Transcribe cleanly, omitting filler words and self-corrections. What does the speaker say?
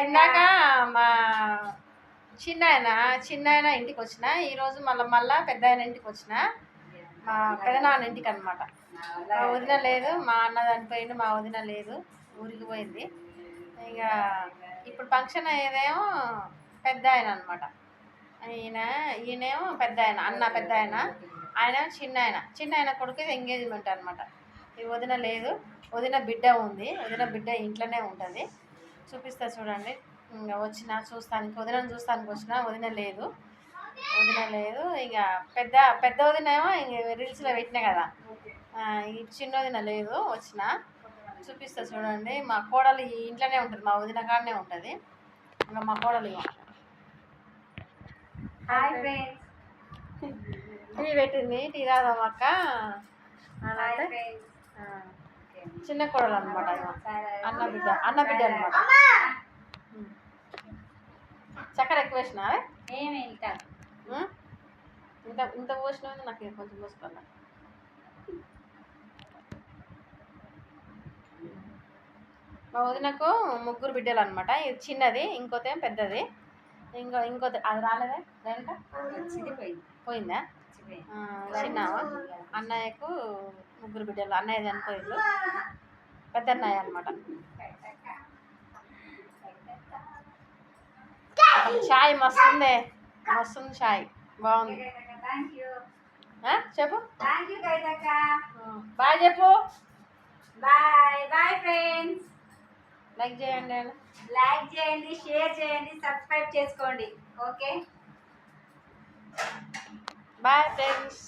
ఇందాక మా చిన్నాయన ఇంటికి వచ్చిన ఈరోజు మళ్ళా పెద్ద ఆయన ఇంటికి వచ్చిన మా పెదనాన్న ఇంటికి అనమాట. మా వదిన లేదు, మా అన్న చనిపోయిండు, మా వదిన లేదు, ఊరికి పోయింది. ఇక ఇప్పుడు ఫంక్షన్ అయ్యేదేమో పెద్ద ఆయన అనమాట. ఈయనేమో పెద్ద ఆయన, అన్న పెద్ద ఆయన చిన్న ఆయన కొడుకు ఎంగేజ్మెంట్ అనమాట. ఈ వదిన లేదు, వదిన బిడ్డ ఉంది, వదిన బిడ్డ ఇంట్లోనే ఉంటుంది. చూపిస్తా చూడండి. ఇంకా వచ్చిన వదినను చూస్తానికి వచ్చిన వదిన లేదు. ఇక పెద్ద వదిన ఏమో ఇంక రీల్స్లో పెట్టినా కదా, ఈ చిన్న వదిన లేదు. వచ్చిన చూపిస్తా చూడండి. మా కోడలు ఈ ఇంట్లోనే ఉంటుంది, మా వదిన కాడనే ఉంటుంది. ఇంకా మా కోడలు హాయ్ ఫ్రెండ్స్, టీ పెట్టింది, టీ తాదాం అక్క అంటే చిన్న కోడలు అనమాట. అన్న బిడ్డ అనమాట. చక్కెర ఎక్కువ వేసినా ఇంత పోసిన నాకు కొంచెం పోసుకోవాలి. మా వదినకు 3 బిడ్డలు అనమాట. ఇది చిన్నది, ఇంకోతేం పెద్దది, ఇంకోటి అది రాలేదా రేణుక పోయిందా? చిన్న అన్నయ్యకు 3 బిడ్డలు, అన్నయ్య చనిపోయిండు, పెద్ద అన్నయ్య అనమాట. చాయ్ మస్తుంది చాయ్ బాగుంది. చెప్పు బాయ్ చెప్పు. Bye friends. లైక్ చేయండి, షేర్ చేయండి, సబ్స్క్రైబ్ చేసుకోండి. Okay, bye friends.